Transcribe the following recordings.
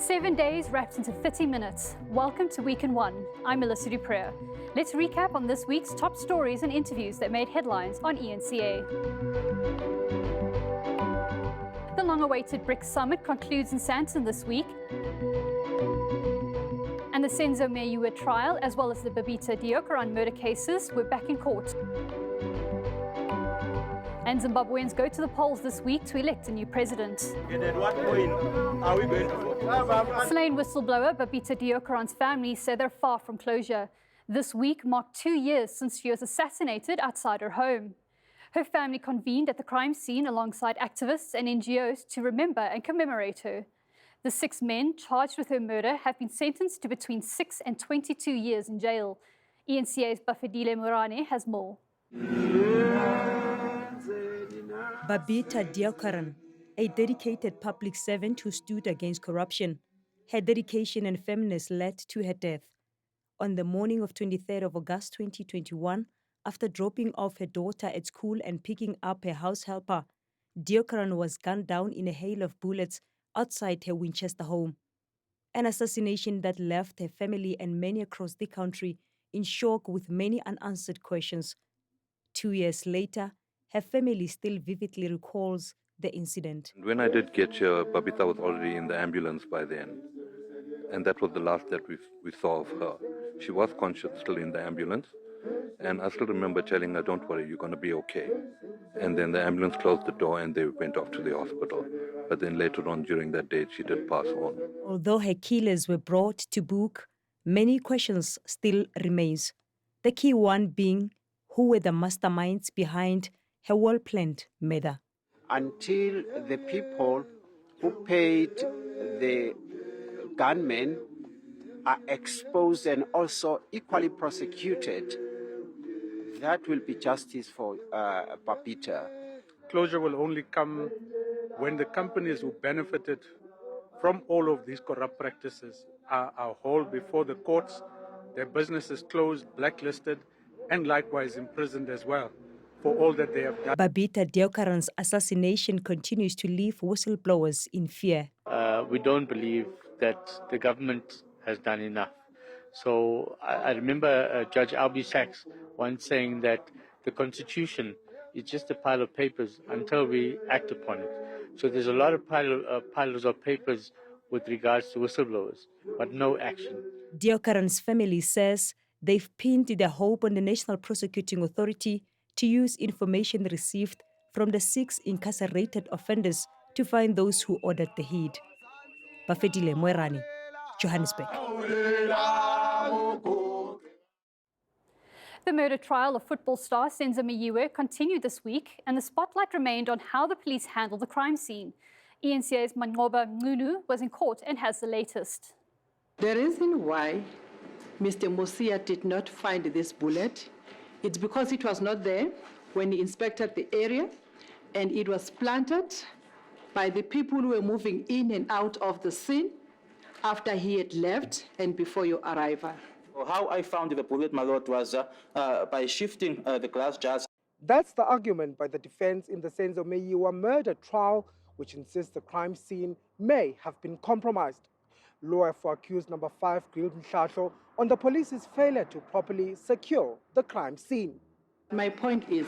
7 days wrapped into 30 minutes. Welcome to Week in One. I'm Melissa Dupré. Let's recap on this week's top stories and interviews that made headlines on ENCA. The long-awaited BRICS summit concludes in Sandton this week. And the Senza Mayure trial, as well as the Babita Deokaran murder cases, were back in court. And Zimbabweans go to the polls this week to elect a new president. And at what point are we going to vote? Slain whistleblower Babita Deokaran's family say they're far from closure. This week marked 2 years since she was assassinated outside her home. Her family convened at the crime scene alongside activists and NGOs to remember and commemorate her. The 6 men charged with her murder have been sentenced to between 6 and 22 years in jail. ENCA's Bafedile Morane has more. Babita Deokaran, a dedicated public servant who stood against corruption. Her dedication and firmness led to her death. On the morning of 23rd of August 2021, after dropping off her daughter at school and picking up her house helper, Deokaran was gunned down in a hail of bullets outside her Winchester home. An assassination that left her family and many across the country in shock with many unanswered questions. 2 years later, her family still vividly recalls the incident. When I did get here, Babita was already in the ambulance by then. And that was the last that we saw of her. She was conscious still in the ambulance. And I still remember telling her, don't worry, you're going to be okay. And then the ambulance closed the door and they went off to the hospital. But then later on during that day, she did pass on. Although her killers were brought to book, many questions still remains. The key one being, who were the masterminds behind her well-planned murder? Until the people who paid the gunmen are exposed and also equally prosecuted, that will be justice for Babita. Closure will only come when the companies who benefited from all of these corrupt practices are hauled before the courts, their businesses closed, blacklisted, and likewise imprisoned as well for all that they have done. Babita Deokaran's assassination continues to leave whistleblowers in fear. We don't believe that the government has done enough. So I remember Judge Albie Sachs once saying that the Constitution is just a pile of papers until we act upon it. So there's a lot of piles of papers with regards to whistleblowers, but no action. Deokaran's family says they've pinned their hope on the National Prosecuting Authority to use information received from the 6 incarcerated offenders to find those who ordered the hit. Bafedile Moerane, Johannesburg. The murder trial of football star Senza Mayure continued this week, and the spotlight remained on how the police handled the crime scene. ENCA's Mangoba Ngunu was in court and has the latest. The reason why Mr. Mosia did not find this bullet, it's because it was not there when he inspected the area, and it was planted by the people who were moving in and out of the scene after he had left and before your arrival. How I found the bullet, my lord, was by shifting the glass jars. That's the argument by the defense in the Senza Mayure murder trial, which insists the crime scene may have been compromised. Lawyer for accused number 5, Gareth Edwards, on the police's failure to properly secure the crime scene. My point is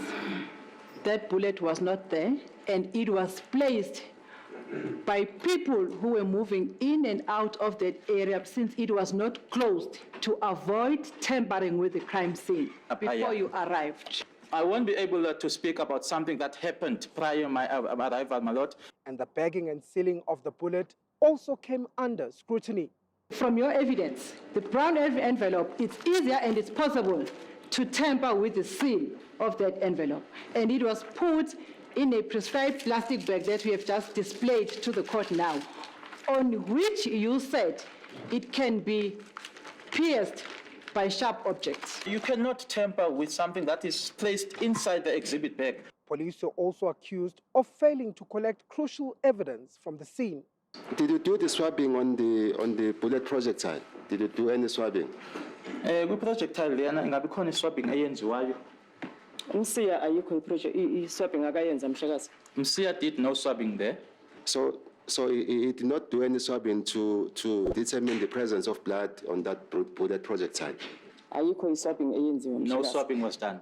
that bullet was not there, and it was placed by people who were moving in and out of that area since it was not closed to avoid tampering with the crime scene before you arrived. I won't be able to speak about something that happened prior to my arrival, my lord. And the bagging and sealing of the bullet also came under scrutiny. From your evidence, the brown envelope, it's easier and it's possible to tamper with the seal of that envelope. And it was put in a prescribed plastic bag that we have just displayed to the court now, on which you said it can be pierced by sharp objects. You cannot tamper with something that is placed inside the exhibit bag. Police were also accused of failing to collect crucial evidence from the scene. Did you do the swabbing on the bullet projectile? Did you do any swabbing? Kwi-projectile leyana ingabe khona iswabbing eyenziwayo. Msiya ayikho i-swabbing akayenza mhlekazi. Msiya did no swabbing there. So So he did not do any swabbing to determine the presence of blood on that bullet project site. No swabbing was done.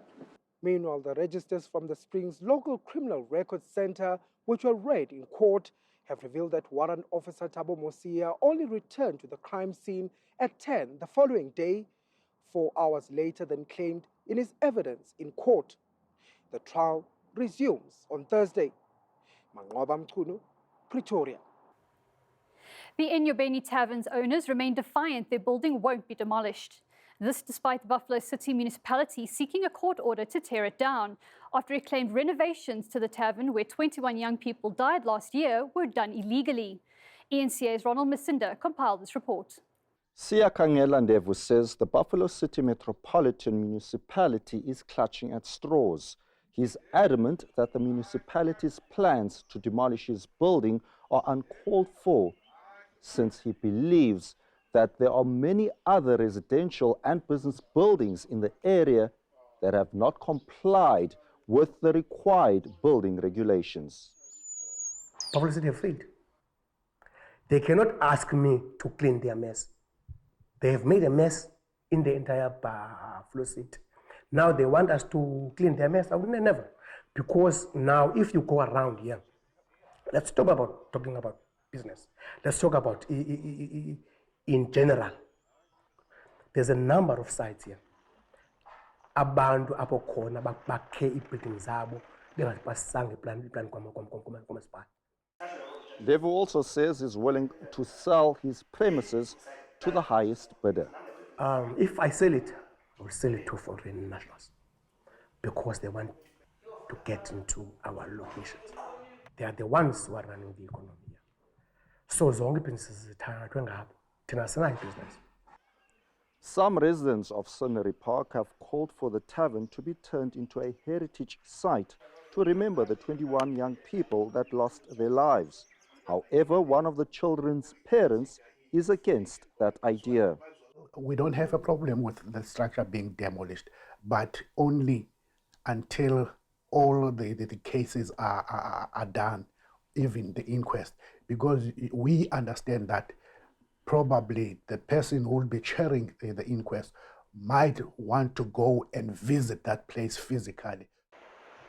Meanwhile, the registers from the Springs Local Criminal Records Center, which were read in court, have revealed that Warrant Officer Thabo Mosia only returned to the crime scene at 10 the following day, 4 hours later than claimed in his evidence in court. The trial resumes on Thursday. Manqoba Mchunu, Pretoria. The Inyubeni Tavern's owners remain defiant their building won't be demolished. This despite the Buffalo City municipality seeking a court order to tear it down after it claimed renovations to the tavern where 21 young people died last year were done illegally. ENCA's Ronald Masinda compiled this report. Siyakangela Ndevu says the Buffalo City Metropolitan Municipality is clutching at straws. He's adamant that the municipality's plans to demolish his building are uncalled for, since he believes that there are many other residential and business buildings in the area that have not complied with the required building regulations. Buffalo City have failed. They cannot ask me to clean their mess. They have made a mess in the entire Buffalo City. Now they want us to clean their mess. I would never. Because now if you go around here, let's talk about talking about business. Let's talk about in general. There's a number of sites here. Abantu apho khona bakhe ibuilding zabo bengasipasanga plan kwamasipala. Devu also says he's willing to sell his premises to the highest bidder. If I sell it, I will sell it to foreign nationals because they want to get into our locations. They are the ones who are running the economy here. So zonke businesses zithathwe ngabo. Thina asinayo business. Some residents of Scenery Park have called for the tavern to be turned into a heritage site to remember the 21 young people that lost their lives. However, one of the children's parents is against that idea. We don't have a problem with the structure being demolished, but only until all the cases are done, even the inquest, because we understand that probably the person who will be chairing the inquest might want to go and visit that place physically.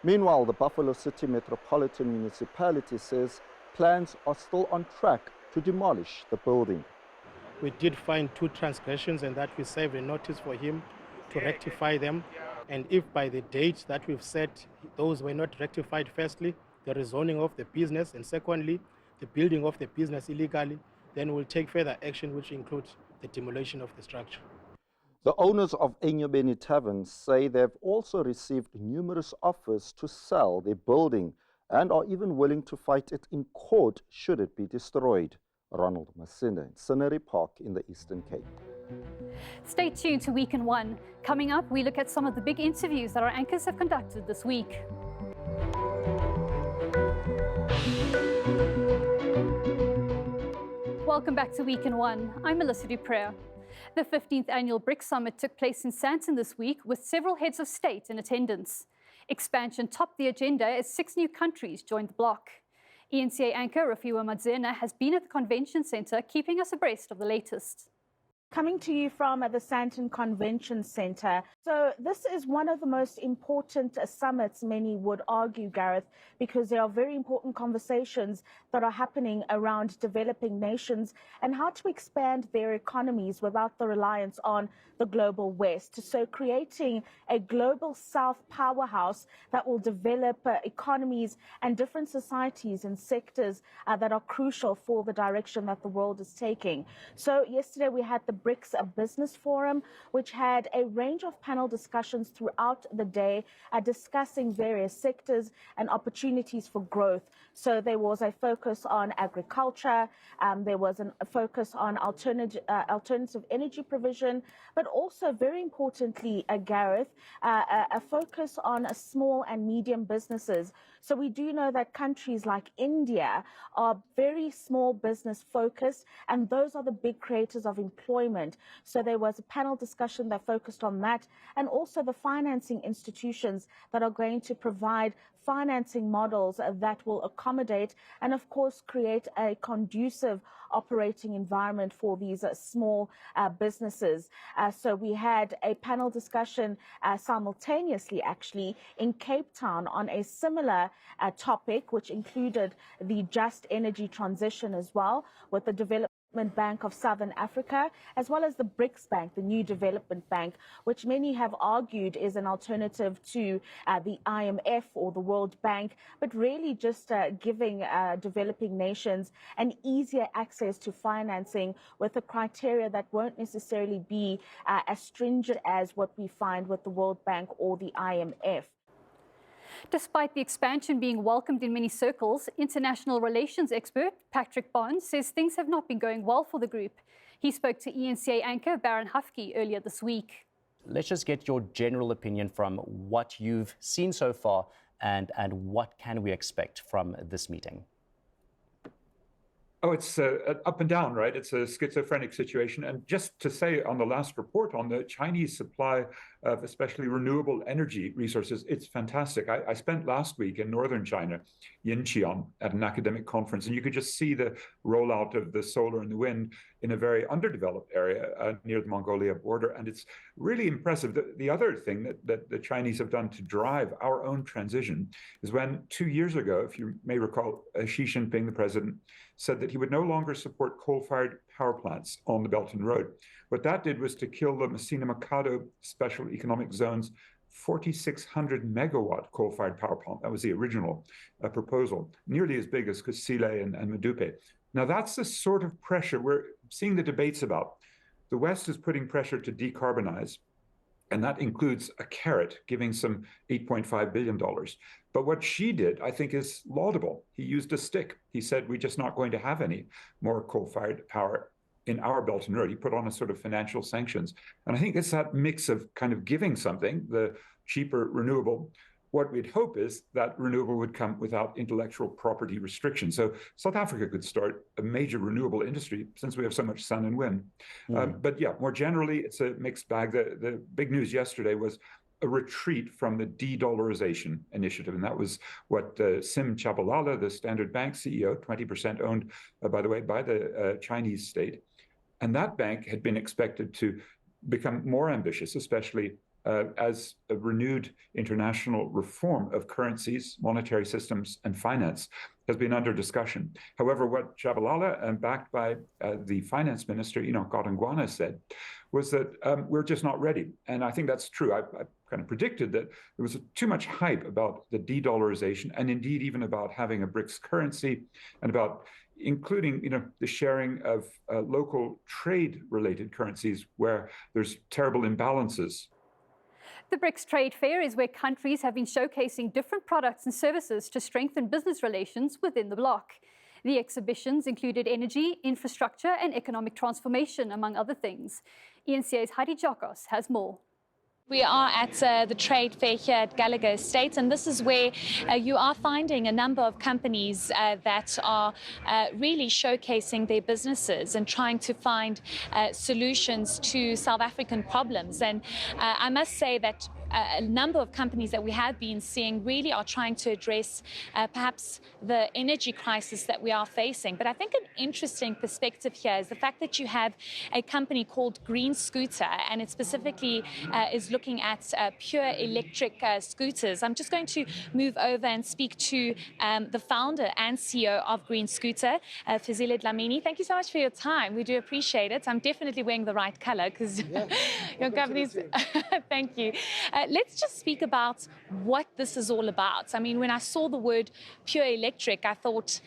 Meanwhile, the Buffalo City Metropolitan Municipality says plans are still on track to demolish the building. We did find 2 transgressions and that we served a notice for him to rectify them. And if by the date that we've set, those were not rectified, firstly, the rezoning of the business, and secondly, the building of the business illegally, then we'll take further action, which includes the demolition of the structure. The owners of Inyubeni Tavern say they've also received numerous offers to sell their building and are even willing to fight it in court should it be destroyed. Ronald Masinda in Scenery Park in the Eastern Cape. Stay tuned to Week in One. Coming up, we look at some of the big interviews that our anchors have conducted this week. Welcome back to Week in One. I'm Melissa Dupré. The 15th annual BRICS Summit took place in Sandton this week with several heads of state in attendance. Expansion topped the agenda as 6 new countries joined the bloc. ENCA anchor Rafiwa Madzena has been at the convention centre keeping us abreast of the latest. Coming to you from the Sandton Convention Centre. So this is one of the most important summits, many would argue, Gareth, because there are very important conversations that are happening around developing nations and how to expand their economies without the reliance on the global West. So creating a global South powerhouse that will develop economies and different societies and sectors that are crucial for the direction that the world is taking. So yesterday we had the BRICS Business Forum, which had a range of panel discussions throughout the day, discussing various sectors and opportunities for growth. So there was a focus on agriculture, there was a focus on alternative energy provision, but also very importantly, Gareth, a focus on small and medium businesses. So we do know that countries like India are very small business focused, and those are the big creators of employment employment. So there was a panel discussion that focused on that, and also the financing institutions that are going to provide financing models that will accommodate and, of course, create a conducive operating environment for these small businesses. So we had a panel discussion simultaneously, actually, in Cape Town on a similar topic, which included the just energy transition as well, with the Development Bank of Southern Africa, as well as the BRICS Bank, the new development bank, which many have argued is an alternative to the IMF or the World Bank, but really just giving developing nations an easier access to financing with a criteria that won't necessarily be as stringent as what we find with the World Bank or the IMF. Despite the expansion being welcomed in many circles, international relations expert Patrick Bond says things have not been going well for the group. He spoke to ENCA anchor Baron Hafke earlier this week. Let's just get your general opinion from what you've seen so far and what can we expect from this meeting? Oh, it's up and down, right? It's a schizophrenic situation. And just to say on the last report on the Chinese supply of especially renewable energy resources, it's fantastic. I spent last week in northern China, Yinqiang, at an academic conference, and you could just see the rollout of the solar and the wind in a very underdeveloped area near the Mongolia border. And it's really impressive. The other thing that the Chinese have done to drive our own transition is when 2 years ago, if you may recall, Xi Jinping, the president, said that he would no longer support coal-fired power plants on the Belt and Road. What that did was to kill the Messina-Mikado Special Economic Zone's 4,600 megawatt coal-fired power plant. That was the original proposal, nearly as big as Kusile and Medupe. Now that's the sort of pressure we're seeing the debates about. The West is putting pressure to decarbonize, and that includes a carrot, giving some $8.5 billion. But what Xi did, I think, is laudable. He used a stick. He said, we're just not going to have any more coal-fired power in our Belt and Road. He put on a sort of financial sanctions. And I think it's that mix of kind of giving something, the cheaper renewable. What we'd hope is that renewable would come without intellectual property restrictions. So South Africa could start a major renewable industry since we have so much sun and wind. But yeah, more generally, it's a mixed bag. The big news yesterday was a retreat from the de-dollarization initiative. And that was what Sim Tshabalala, the Standard Bank CEO, 20% owned, by the way, by the Chinese state. And that bank had been expected to become more ambitious, especially as a renewed international reform of currencies, monetary systems, and finance has been under discussion. However, what Tshabalala, backed by the finance minister, Godongwana, said was that we're just not ready. And I think that's true. I kind of predicted that there was too much hype about the de-dollarization and indeed even about having a BRICS currency and about including the sharing of local trade-related currencies where there's terrible imbalances. The BRICS Trade Fair is where countries have been showcasing different products and services to strengthen business relations within the bloc. The exhibitions included energy, infrastructure, and economic transformation, among other things. ENCA's Heidi Jokos has more. We are at the trade fair here at Gallagher Estate, and this is where you are finding a number of companies that are really showcasing their businesses and trying to find solutions to South African problems. And I must say that a number of companies that we have been seeing really are trying to address perhaps the energy crisis that we are facing. But I think an interesting perspective here is the fact that you have a company called Green Scooter, and it specifically is looking at pure electric scooters. I'm just going to move over and speak to the founder and CEO of Green Scooter, Fazile Dlamini. Thank you so much for your time. We do appreciate it. I'm definitely wearing the right color because your company's... Thank you. Let's just speak about what this is all about. I mean, when I saw the word pure electric, I thought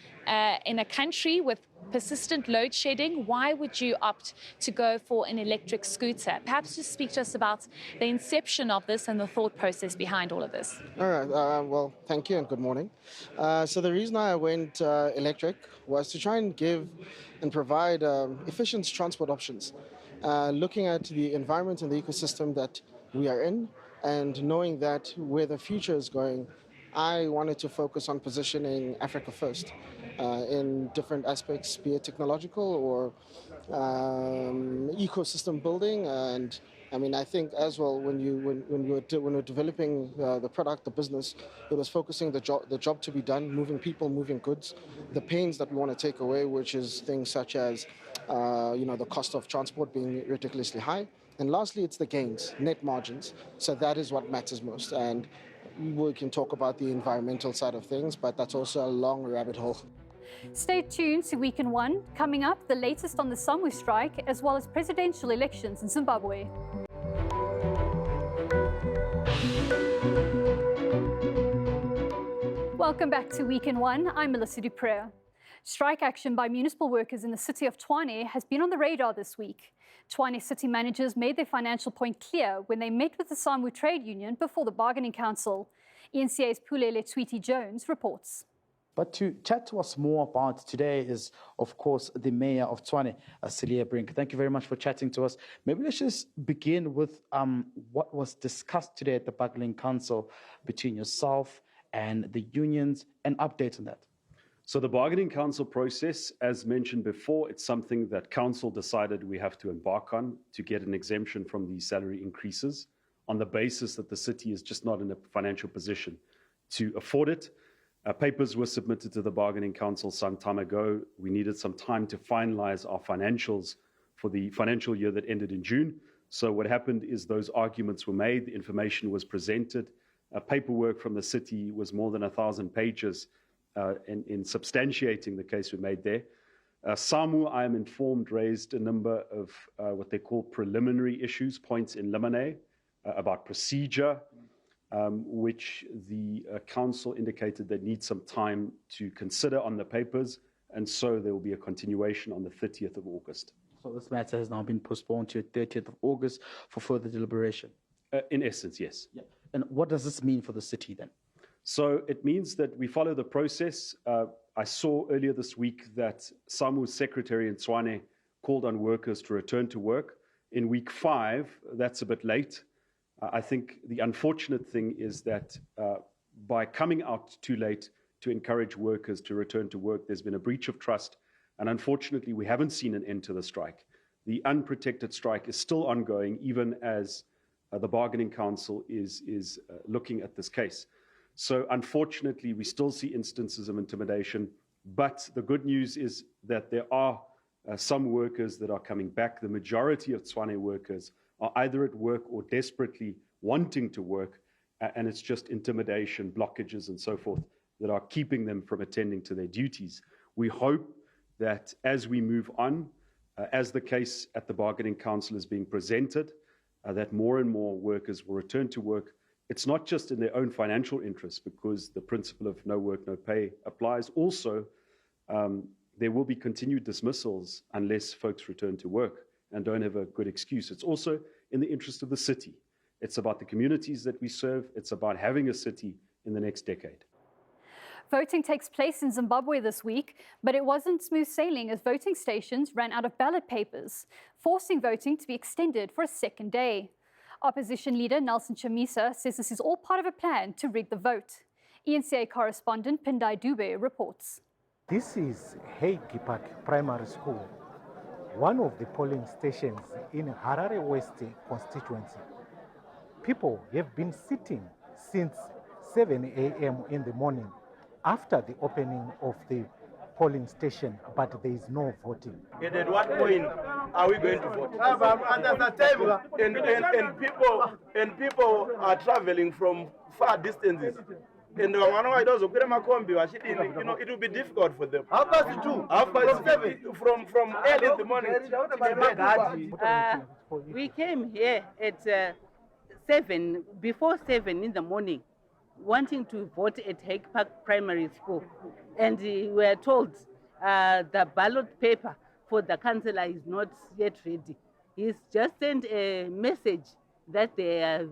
in a country with persistent load shedding, why would you opt to go for an electric scooter? Perhaps just speak to us about the inception of this and the thought process behind all of this. All right. Well, thank you and good morning. So the reason I went electric was to try and give and provide efficient transport options, looking at the environment and the ecosystem that we are in, and knowing that where the future is going, I wanted to focus on positioning Africa first in different aspects, be it technological or ecosystem building. And I mean, I think as well, when we're developing the product, the business, it was focusing the job to be done, moving people, moving goods, the pains that we want to take away, which is things such as, the cost of transport being ridiculously high. And lastly, it's the gains, net margins. So that is what matters most. And we can talk about the environmental side of things, but that's also a long rabbit hole. Stay tuned to Week in One. Coming up, the latest on the SAMU strike, as well as presidential elections in Zimbabwe. Welcome back to Week in One. I'm Melissa Dupre. Strike action by municipal workers in the city of Tshwane has been on the radar this week. Tshwane city managers made their financial point clear when they met with the SAMU trade union before the bargaining council. ENCA's Pulele Tweety-Jones reports. But to chat to us more about today is, of course, the mayor of Tshwane, Celia Brink. Thank you very much for chatting to us. Maybe let's just begin with what was discussed today at the bargaining council between yourself and the unions, and updates on that. So the bargaining council process, as mentioned before, it's something that council decided we have to embark on to get an exemption from the salary increases on the basis that the city is just not in a financial position to afford it. Papers were submitted to the bargaining council some time ago. We needed some time to finalize our financials for the financial year that ended in June. So what happened is those arguments were made, the information was presented. Paperwork from the city was more than 1,000 pages in substantiating the case we made there. SAMU, I am informed, raised a number of what they call preliminary issues, points in limine, about procedure, which the council indicated they need some time to consider on the papers, and so there will be a continuation on the 30th of August. So this matter has now been postponed to the 30th of August for further deliberation? In essence, yes. Yeah. And what does this mean for the city then? So it means that we follow the process. I saw earlier this week that SAMU's secretary in Tshwane called on workers to return to work. In week 5, that's a bit late. I think the unfortunate thing is that by coming out too late to encourage workers to return to work, there's been a breach of trust. And unfortunately, we haven't seen an end to the strike. The unprotected strike is still ongoing, even as the bargaining council is looking at this case. So unfortunately, we still see instances of intimidation, but the good news is that there are some workers that are coming back. The majority of Tshwane workers are either at work or desperately wanting to work, and it's just intimidation, blockages, and so forth that are keeping them from attending to their duties. We hope that as we move on, as the case at the bargaining council is being presented, that more and more workers will return to work. It's not just in their own financial interests, because the principle of no work, no pay applies. Also, there will be continued dismissals unless folks return to work and don't have a good excuse. It's also in the interest of the city. It's about the communities that we serve. It's about having a city in the next decade. Voting takes place in Zimbabwe this week, but it wasn't smooth sailing as voting stations ran out of ballot papers, forcing voting to be extended for a second day. Opposition leader Nelson Chamisa says this is all part of a plan to rig the vote. ENCA correspondent Pindai Dube reports. This is Hagi Park Primary School, one of the polling stations in Harare West constituency. People have been sitting since 7 a.m. in the morning after the opening of the polling station, but there is no voting. And at what point are we going to vote? And people are traveling from far distances. And it will be difficult for them. Half past 2. From early in the morning. We came here at 7, before 7 in the morning, wanting to vote at Hagi Park Primary School. And we were told the ballot paper for the councillor is not yet ready. He's just sent a message that they have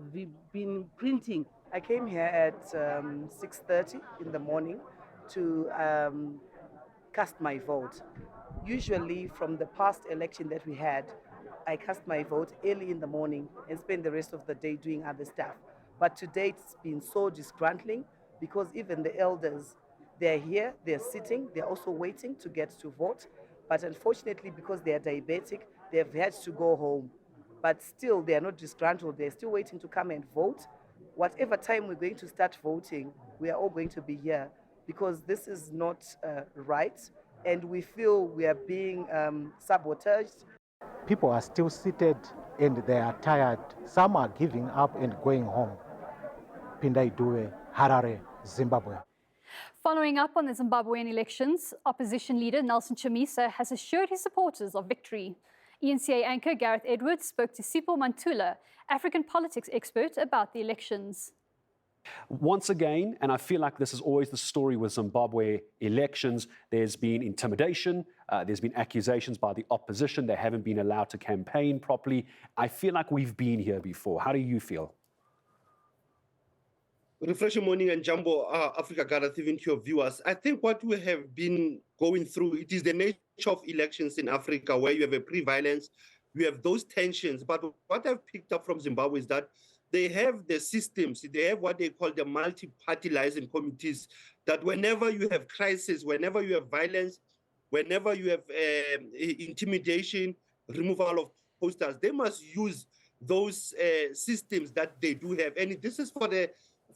been printing. I came here at 6:30 in the morning to cast my vote. Usually from the past election that we had, I cast my vote early in the morning and spend the rest of the day doing other stuff. But today it's been so disgruntling because even the elders, they're here, they're sitting, they're also waiting to get to vote. But unfortunately, because they are diabetic, they have had to go home. But still, they are not disgruntled. They're still waiting to come and vote. Whatever time we're going to start voting, we are all going to be here because this is not right. And we feel we are being sabotaged. People are still seated and they are tired. Some are giving up and going home. Pindaiduwe, Harare, Zimbabwe. Following up on the Zimbabwean elections, opposition leader Nelson Chamisa has assured his supporters of victory. ENCA anchor Gareth Edwards spoke to Sipho Mantula, African politics expert, about the elections. Once again, and I feel like this is always the story with Zimbabwe elections, there's been intimidation, there's been accusations by the opposition, they haven't been allowed to campaign properly. I feel like we've been here before. How do you feel? Refreshing morning and Jumbo Africa, Gareth, even to your viewers. I think what we have been going through, it is the nature of elections in Africa where you have a prevalence, you have those tensions. But what I've picked up from Zimbabwe is that they have the systems, they have what they call the multi-party liaison committees, that whenever you have crisis, whenever you have violence, whenever you have intimidation, removal of posters, they must use those systems that they do have. And this is for the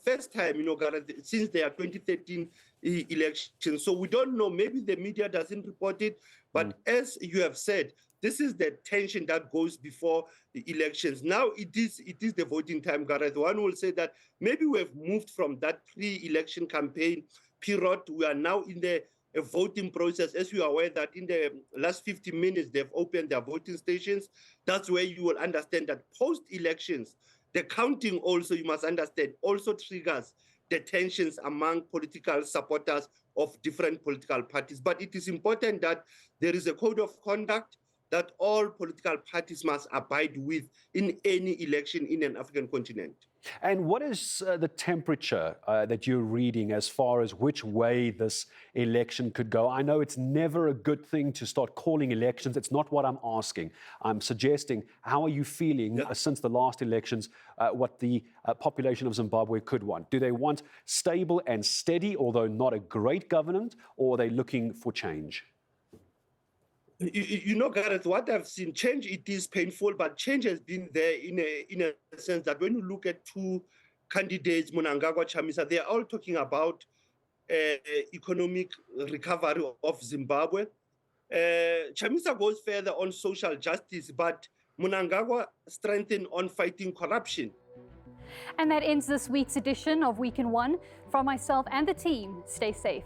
first time, Gareth, since their 2013 election. So we don't know, maybe the media doesn't report it, but as you have said, this is the tension that goes before the elections. Now it is the voting time, Gareth. One will say that maybe we have moved from that pre-election campaign period. We are now in the voting process. As you are aware that in the last 50 minutes, they've opened their voting stations. That's where you will understand that post-elections, the counting also, you must understand, also triggers the tensions among political supporters of different political parties. But it is important that there is a code of conduct that all political parties must abide with in any election in an African continent. And what is the temperature that you're reading as far as which way this election could go? I know it's never a good thing to start calling elections. It's not what I'm asking. I'm suggesting, how are you feeling since the last elections, what the population of Zimbabwe could want? Do they want stable and steady, although not a great government, or are they looking for change? Gareth, what I've seen, change, it is painful, but change has been there in a sense that when you look at two candidates, Mnangagwa, Chamisa, they are all talking about economic recovery of Zimbabwe. Chamisa goes further on social justice, but Mnangagwa strengthened on fighting corruption. And that ends this week's edition of Week in One. From myself and the team, stay safe.